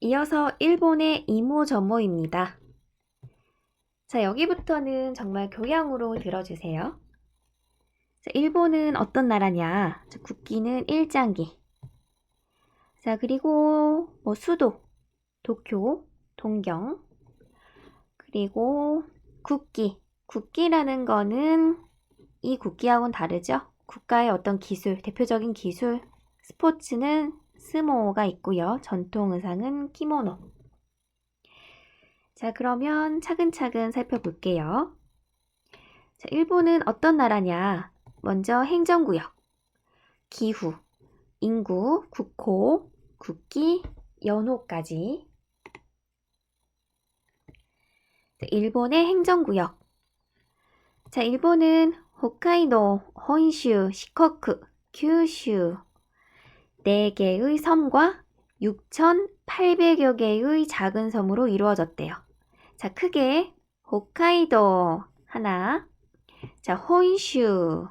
이어서 일본의 이모저모입니다. 자, 여기부터는 정말 교양으로 들어주세요. 자, 일본은 어떤 나라냐? 자, 국기는 일장기. 자, 그리고 수도, 도쿄, 동경. 그리고 국기. 국기라는 거는 이 국기하고는 다르죠? 국가의 어떤 기술, 대표적인 기술, 스포츠는 스모가 있고요. 전통 의상은 키모노. 자, 그러면 차근차근 살펴볼게요. 자, 일본은 어떤 나라냐? 먼저 행정구역, 기후, 인구, 국호, 국기, 연호까지. 자, 일본의 행정구역. 자, 일본은 홋카이도, 혼슈, 시코쿠, 규슈 4개의 섬과 6,800여 개의 작은 섬으로 이루어졌대요. 자, 크게 홋카이도 하나, 자, 혼슈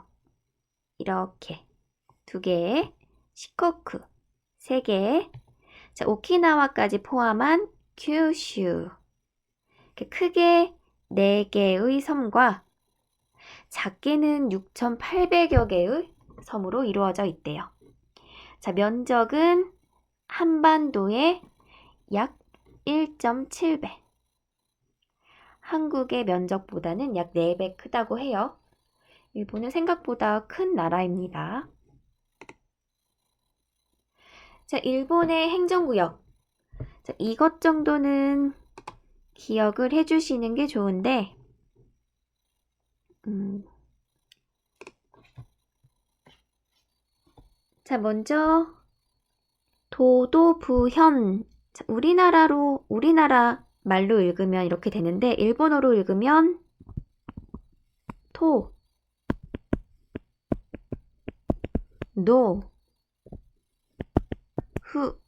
이렇게 2개, 시코쿠 3개, 자, 오키나와까지 포함한 규슈 이렇게 크게 4개의 섬과 작게는 6,800여 개의 섬으로 이루어져 있대요. 자, 면적은 한반도의 약 1.7배. 한국의 면적보다는 약 4배 크다고 해요. 일본은 생각보다 큰 나라입니다. 자, 일본의 행정구역. 자, 이것 정도는 기억을 해주시는 게 좋은데, 자, 먼저 도도부현. 자, 우리나라 말로 읽으면 이렇게 되는데 일본어로 읽으면 토, 노, 후,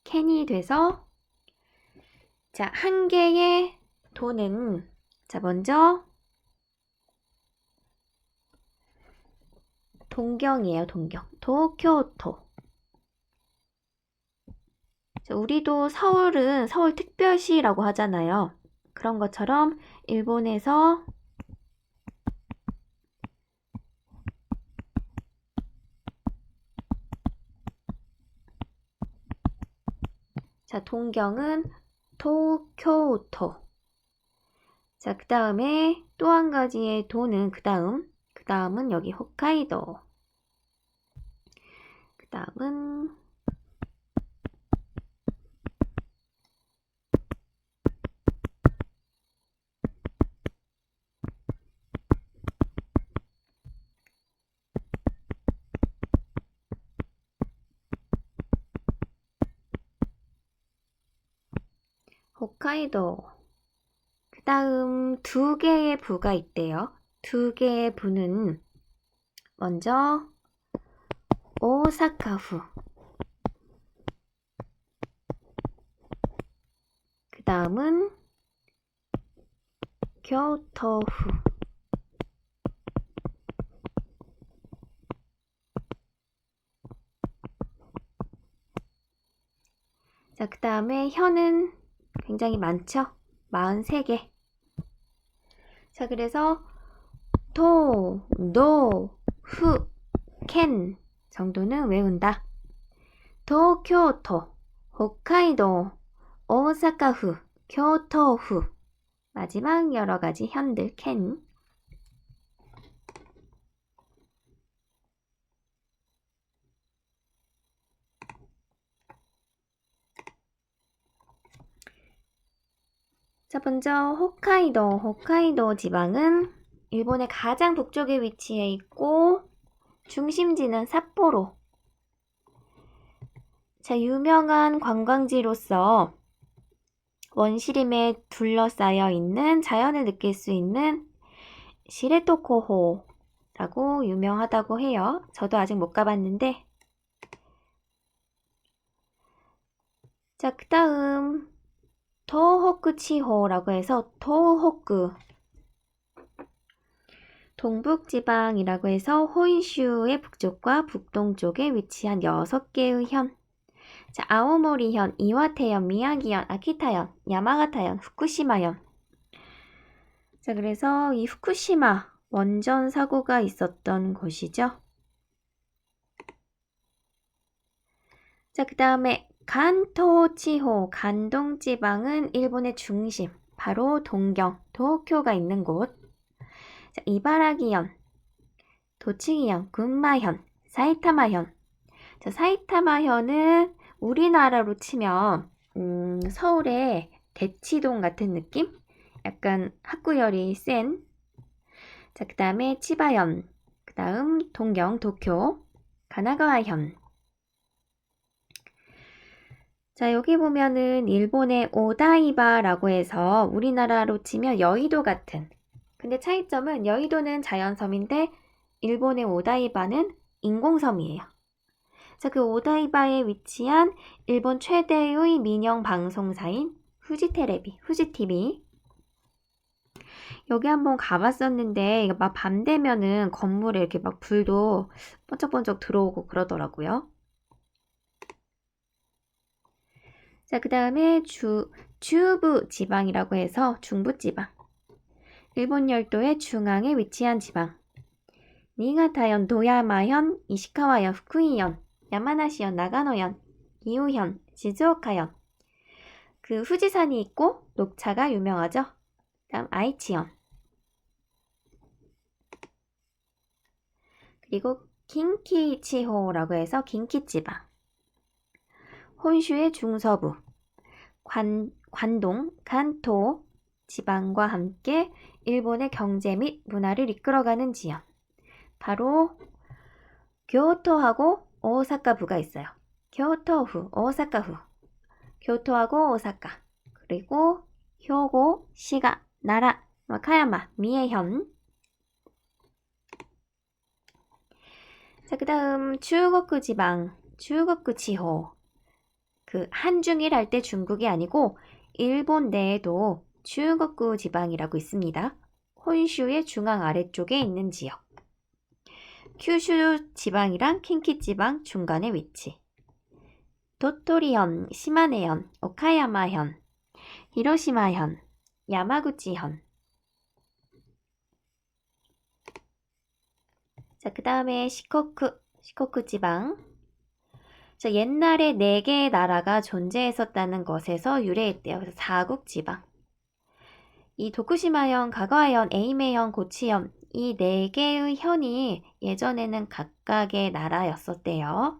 캔이 돼서 자, 한 개의 도는 자, 먼저 동경이에요. 동경. 도쿄도. 자, 우리도 서울은 서울특별시라고 하잖아요. 그런 것처럼 일본에서 자, 동경은 도쿄도. 자, 그 다음에 또 한 가지의 도는 그 다음은 여기 홋카이도. 그 다음은 홋카이도. 그 다음 2개의 부가 있대요. 2개의 부는 먼저 오사카후. 그 다음은 교토후. 자, 그 다음에 현은 굉장히 많죠? 43개. 자, 그래서 도, 노, 후, 켄 정도는 외운다. 도쿄도, 홋카이도, 오사카후, 교토후. 마지막 여러 가지 현들 켄. 자, 먼저 홋카이도 지방은 일본의 가장 북쪽에 위치해 있고 중심지는 삿포로. 자, 유명한 관광지로서 원시림에 둘러싸여 있는 자연을 느낄 수 있는 시레토코호라고 유명하다고 해요. 저도 아직 못 가봤는데. 자, 그 다음 토호쿠치호라고 해서 토호쿠 동북지방이라고 해서 혼슈의 북쪽과 북동쪽에 위치한 6개의 현. 자, 아오모리현, 이와테현, 미야기현, 아키타현, 야마가타현, 후쿠시마현. 자, 그래서 이 후쿠시마 원전 사고가 있었던 곳이죠. 자, 그 다음에 간토치호, 간동지방은 일본의 중심, 바로 동경, 도쿄가 있는 곳. 자, 이바라기현, 도치기현, 군마현, 사이타마현. 자, 사이타마현은 우리나라로 치면 서울의 대치동 같은 느낌? 약간 학구열이 센. 자, 그 다음에 치바현, 그 다음 동경, 도쿄, 가나가와현. 자, 여기 보면은 일본의 오다이바라고 해서 우리나라로 치면 여의도 같은. 근데 차이점은 여의도는 자연섬인데 일본의 오다이바는 인공섬이에요. 자, 그 오다이바에 위치한 일본 최대의 민영 방송사인 후지테레비, 후지TV. 여기 한번 가봤었는데 막 밤 되면은 건물에 이렇게 막 불도 번쩍번쩍 들어오고 그러더라고요. 자, 그 다음에 중부 지방이라고 해서 중부 지방. 일본 열도의 중앙에 위치한 지방. 니가타현, 도야마현, 이시카와현, 후쿠이현, 야마나시현, 나가노현, 기후현, 시즈오카현. 그 후지산이 있고 녹차가 유명하죠. 다음 아이치현. 그리고 긴키치호라고 해서 긴키지방. 혼슈의 중서부. 관동, 간토 지방과 함께 일본의 경제 및 문화를 이끌어가는 지역. 바로 교토하고 오사카부가 있어요. 교토후, 오사카후. 교토하고 오사카. 그리고 효고, 시가, 나라, 와카야마, 미에현. 자, 그 다음 추거쿠 지방, 추거쿠 지호. 그 한중일 할 때 중국이 아니고 일본 내에도 추거쿠 지방이라고 있습니다. 혼슈의 중앙 아래쪽에 있는 지역. 큐슈 지방이랑 킨키 지방 중간에 위치. 도토리현, 시마네현, 오카야마현, 히로시마현, 야마구치현. 자, 그 다음에 시코쿠 지방. 자, 옛날에 4개의 나라가 존재했었다는 것에서 유래했대요. 그래서 4국 지방. 이 도쿠시마현, 가가와현, 에이메현, 고치현 이 4개의 현이 예전에는 각각의 나라였었대요.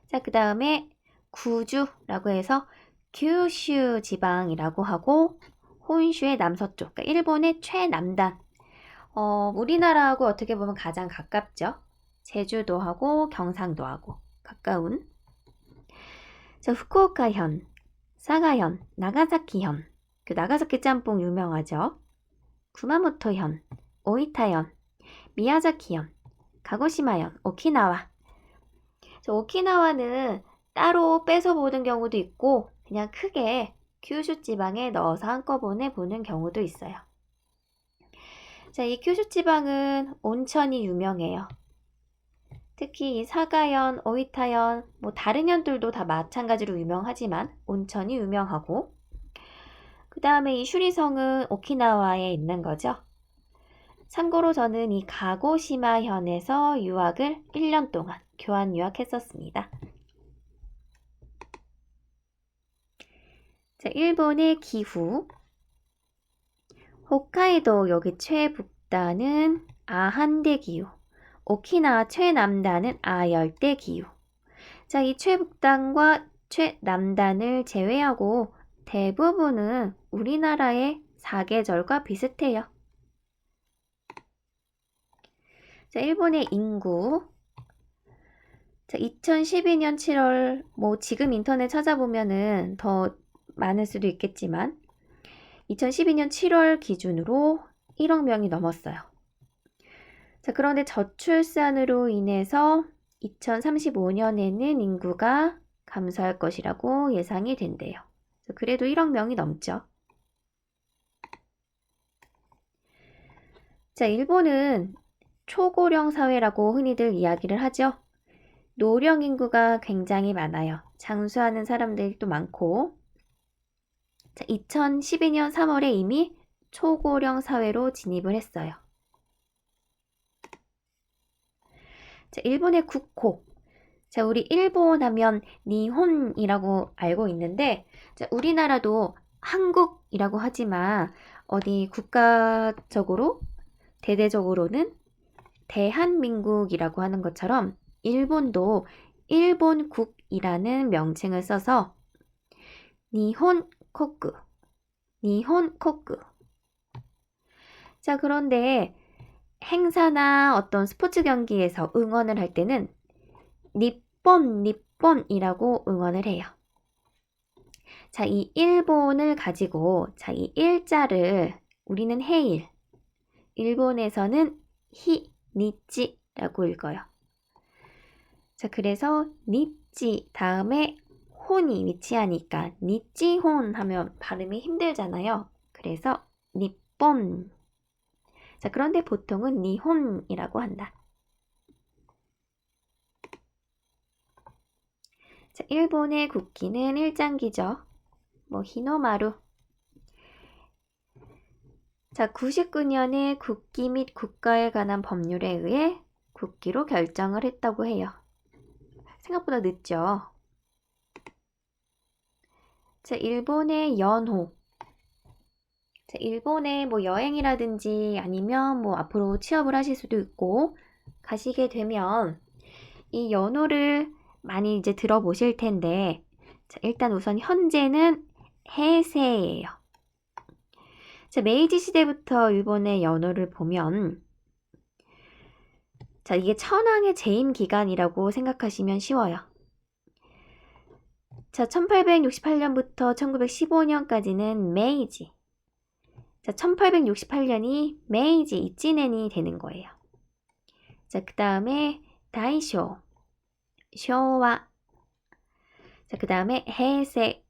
자, 그 다음에 구주라고 해서 규슈 지방이라고 하고 혼슈의 남서쪽, 그러니까 일본의 최남단. 우리나라하고 어떻게 보면 가장 가깝죠. 제주도하고 경상도하고 가까운. 자, 후쿠오카현, 사가현, 나가사키현. 그 나가사키 짬뽕 유명하죠. 구마모토현, 오이타현, 미야자키현, 가고시마현, 오키나와. 자, 오키나와는 따로 빼서 보는 경우도 있고 그냥 크게 큐슈 지방에 넣어서 한꺼번에 보는 경우도 있어요. 자, 이 큐슈 지방은 온천이 유명해요. 특히 이 사가현, 오이타현, 뭐 다른 현들도 다 마찬가지로 유명하지만 온천이 유명하고 그 다음에 이 슈리성은 오키나와에 있는 거죠. 참고로 저는 이 가고시마현에서 유학을 1년 동안 교환 유학했었습니다. 자, 일본의 기후. 홋카이도 여기 최북단은 아한대 기후. 오키나와 최남단은 아열대 기후. 자, 이 최북단과 최남단을 제외하고 대부분은 우리나라의 사계절과 비슷해요. 자, 일본의 인구. 자, 2012년 7월, 뭐 지금 인터넷 찾아보면은 더 많을 수도 있겠지만 2012년 7월 기준으로 1억 명이 넘었어요. 자, 그런데 저출산으로 인해서 2035년에는 인구가 감소할 것이라고 예상이 된대요. 그래도 1억 명이 넘죠. 자, 일본은 초고령 사회라고 흔히들 이야기를 하죠. 노령 인구가 굉장히 많아요. 장수하는 사람들도 많고. 자, 2012년 3월에 이미 초고령 사회로 진입을 했어요. 자, 일본의 국호. 자, 우리 일본 하면 니혼이라고 알고 있는데, 자, 우리나라도 한국이라고 하지만 어디 국가적으로 대대적으로는 대한민국이라고 하는 것처럼 일본도 일본국이라는 명칭을 써서 니혼코쿠, 니혼코쿠. 자, 그런데 행사나 어떤 스포츠 경기에서 응원을 할 때는 니폰이라고 응원을 해요. 자, 이 일본을 가지고, 자, 이 일자를 우리는 해일, 일본에서는 니찌라고 읽어요. 자, 그래서 니찌 다음에 혼이 위치하니까 니찌혼 하면 발음이 힘들잖아요. 그래서 니폰. 자, 그런데 보통은 니혼이라고 한다. 자, 일본의 국기는 일장기죠. 히노마루. 자, 99년에 국기 및 국가에 관한 법률에 의해 국기로 결정을 했다고 해요. 생각보다 늦죠. 자, 일본의 연호. 자, 일본에 여행이라든지 아니면 앞으로 취업을 하실 수도 있고 가시게 되면 이 연호를 많이 이제 들어보실 텐데, 자, 일단 우선 현재는 해세예요. 자, 메이지 시대부터 일본의 연호를 보면, 자, 이게 천황의 재임 기간이라고 생각하시면 쉬워요. 자, 1868년부터 1915년까지는 메이지. 자, 1868년이 메이지 이치넨이 되는 거예요. 자, 그 다음에 다이쇼, 쇼와. 자, 그 다음에 해세.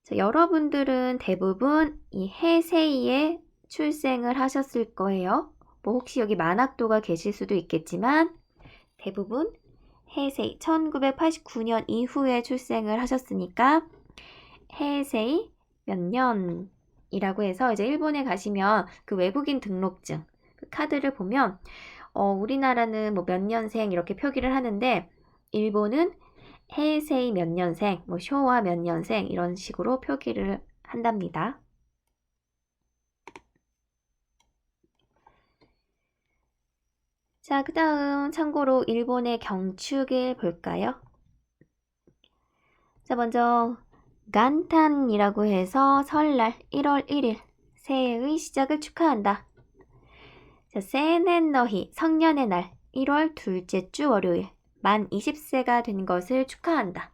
자, 여러분들은 대부분 이 해세이에 출생을 하셨을 거예요. 혹시 여기 만학도가 계실 수도 있겠지만 대부분 해세이 1989년 이후에 출생을 하셨으니까 해세이 몇 년이라고 해서 이제 일본에 가시면 그 외국인 등록증 그 카드를 보면 우리나라는 몇 년생 이렇게 표기를 하는데 일본은 해세이 몇 년생, 쇼와 몇 년생 이런 식으로 표기를 한답니다. 자, 그 다음 참고로 일본의 경축일 볼까요? 자, 먼저 간탄이라고 해서 설날 1월 1일 새해의 시작을 축하한다. 자, 세넨너히 성년의 날 1월 둘째 주 월요일 만 20세가 된 것을 축하한다.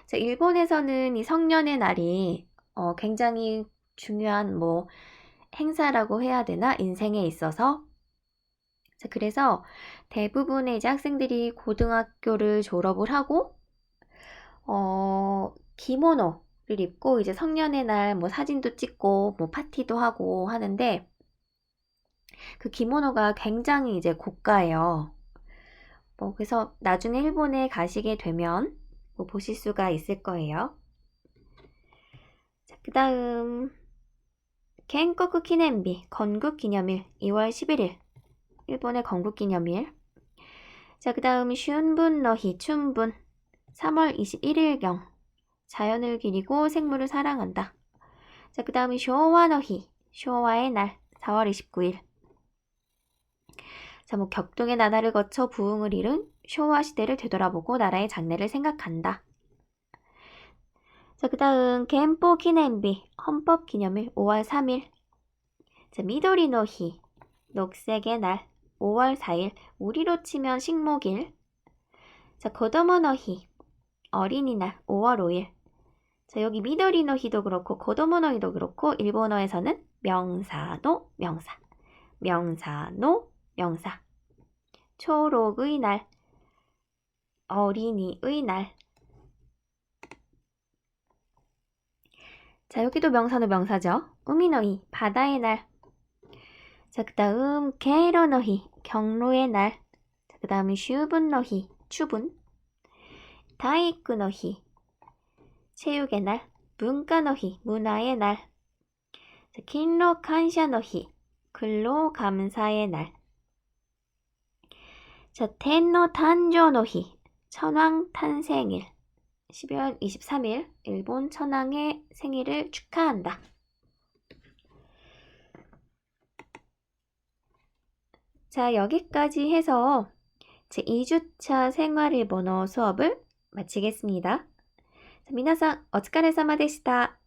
자, 일본에서는 이 성년의 날이 굉장히 중요한 행사라고 해야 되나? 인생에 있어서. 자, 그래서 대부분의 이제 학생들이 고등학교를 졸업을 하고 기모노를 입고 이제 성년의 날 사진도 찍고 파티도 하고 하는데 그 기모노가 굉장히 이제 고가예요. 그래서 나중에 일본에 가시게 되면 보실 수가 있을 거예요. 자, 그 다음 겐코쿠 기념비 건국기념일 2월 11일 일본의 건국기념일. 자, 그 다음 슌분너히 춘분 3월 21일경 자연을 기리고 생물을 사랑한다. 자, 그 다음이 쇼와너히 쇼와의 날 4월 29일. 자, 격동의 나날을 거쳐 부흥을 이룬 쇼와 시대를 되돌아보고 나라의 장래를 생각한다. 자, 그 다음 겐포 기념비 헌법 기념일 5월 3일. 자, 미도리노히 녹색의 날 5월 4일. 우리로 치면 식목일. 자, 고도모노히 어린이날 5월 5일. 자, 여기 미도리노히도 그렇고 고도모노히도 그렇고 일본어에서는 명사노 명사. 명사노 명사. 초록의 날 어린이의 날. 자, 여기도 명사노 명사죠. 우미노히 바다의 날. 자, 그 다음 게이로노히 경로의 날. 자, 그 다음이 슈분노히 추분. 体育の日, 체육의 날, 文化の日, 문화의 날. 자,勤労 感謝の日, 근로 감사의 날. 자, 텐노 탄조の日, 천황 탄생일. 12월 23일, 일본 천황의 생일을 축하한다. 자, 여기까지 해서 제 2주차 생활일본어 수업을 마치겠습니다. 皆さん、お疲れ様でした。